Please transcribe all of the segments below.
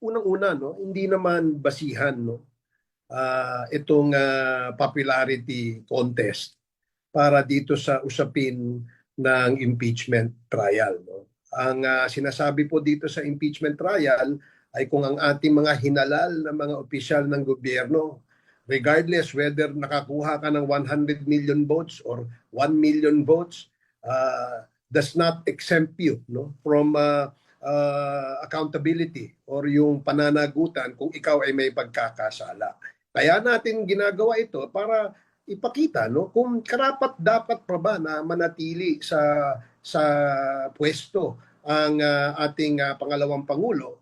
unang-una, no, hindi naman basihan, no, itong popularity contest para dito sa usapin ng impeachment trial. No? Ang sinasabi po dito sa impeachment trial ay kung ang ating mga hinalal na mga opisyal ng gobyerno, regardless whether nakakuha ka ng 100 million votes or 1 million votes, does not exempt you, no, from accountability or yung pananagutan kung ikaw ay may pagkakasala. Kaya natin ginagawa ito para ipakita, no, kung karapat dapat pa ba na manatili sa pwesto ang ating pangalawang pangulo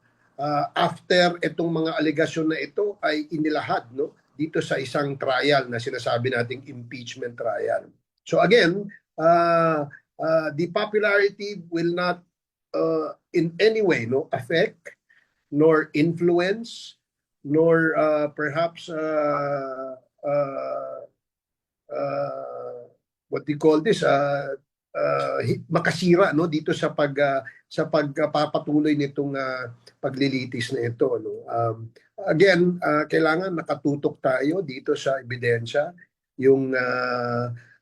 after itong mga alegasyon na ito ay inilahad, no, dito sa isang trial na sinasabi nating impeachment trial. So again, the popularity will not in any way, no, affect nor influence nor perhaps what we call this, makasira, no, dito sa pagpapatuloy nitong paglilitis na ito, no. Again, kailangan nakatutok tayo dito sa ebidensya, yung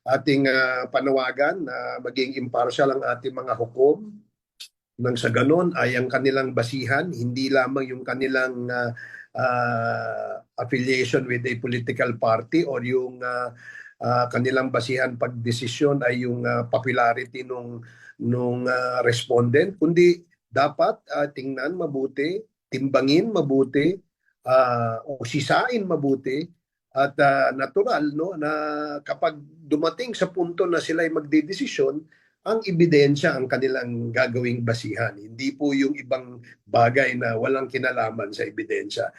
ating panawagan na maging impartial ang ating mga hukom, nang sa ganon ay ang kanilang basihan, hindi lamang yung kanilang affiliation with a political party or yung kanilang basihan pagdesisyon ay yung popularity nung respondent, kundi dapat tingnan mabuti, timbangin mabuti, usisain mabuti at natural, no, na kapag dumating sa punto na sila ay magdedesisyon, ang ebidensya ang kanilang gagawing basihan. Hindi po yung ibang bagay na walang kinalaman sa ebidensya.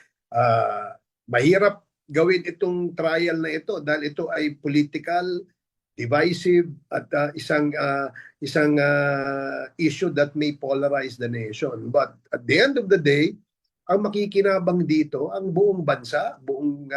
Mahirap gawin itong trial na ito dahil ito ay political, divisive at isang issue that may polarize the nation. But at the end of the day, ang makikinabang dito ang buong bansa, buong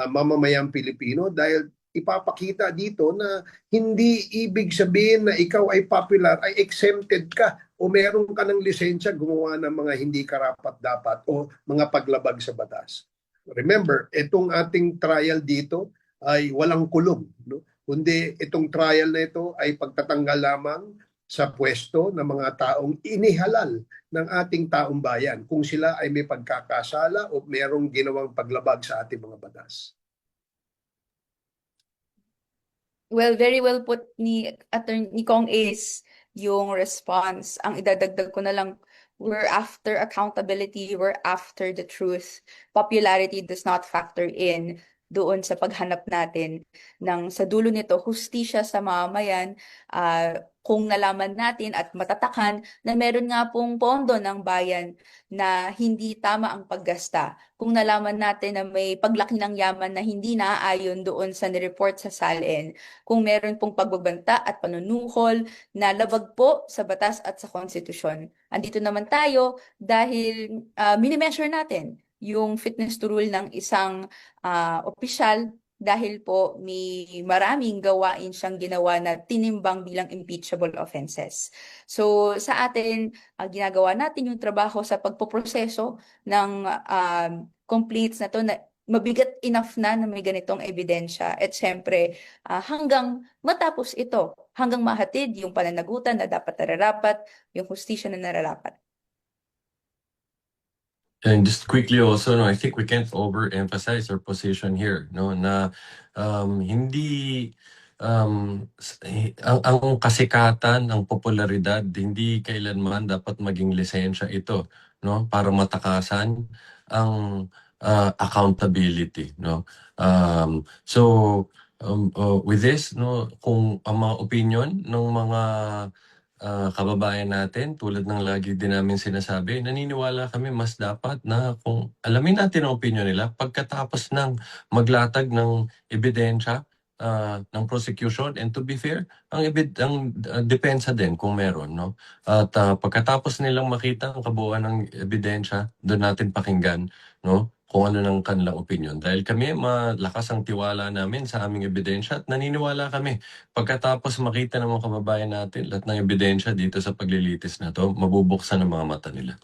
mamamayang Pilipino, dahil ipapakita dito na hindi ibig sabihin na ikaw ay popular, ay exempted ka o meron ka ng lisensya gumawa ng mga hindi karapat-dapat o mga paglabag sa batas. Remember, itong ating trial dito ay walang kulong, no? Kundi itong trial na ito ay pagtatanggal lamang sa pwesto ng mga taong inihalal ng ating taong bayan kung sila ay may pagkakasala o merong ginawang paglabag sa ating mga batas. Well, very well put ni Attorney Kong Ace yung response. Ang idadagdag ko na lang, we're after accountability, we're after the truth. Popularity does not factor in doon sa paghanap natin ng sa dulo nito, hustisya sa mamamayan, kung nalaman natin at matatakan na meron nga pong pondo ng bayan na hindi tama ang paggasta. Kung nalaman natin na may paglaki ng yaman na hindi naaayon doon sa nireport sa SALN, kung meron pong pagbabanta at panunuhol na labag po sa batas at sa konstitusyon. Andito naman tayo dahil minimeasure natin yung fitness to rule ng isang opisyal dahil po may maraming gawain siyang ginawa na tinimbang bilang impeachable offenses. So sa atin, ginagawa natin yung trabaho sa pagpoproseso ng complaints na to na mabigat enough na may ganitong ebidensya. At syempre, hanggang matapos ito, hanggang mahatid yung pananagutan na dapat nararapat, yung hustisya na nararapat. And just quickly also, no, I think we can't overemphasize our position here, no, na hindi ang kasikatan, ang popularidad, hindi kailanman dapat maging lisensya ito, no, para matakasan ang accountability, no. With this, no, kung ang mga opinion ng mga kababayan natin, tulad ng lagi din namin sinasabi, naniniwala kami mas dapat na kung alamin natin ang opinion nila pagkatapos ng maglatag ng ebidensya ng prosecution, and to be fair, ang depensa din kung meron, no? At pagkatapos nilang makita ang kabuuan ng ebidensya, doon natin pakinggan, no, kung ano ng kanilang opinion. Dahil kami, malakas ang tiwala namin sa aming ebidensya at naniniwala kami pagkatapos makita ng mga kababayan natin lahat ng ebidensya dito sa paglilitis na to, mabubuksan ang mga mata nila.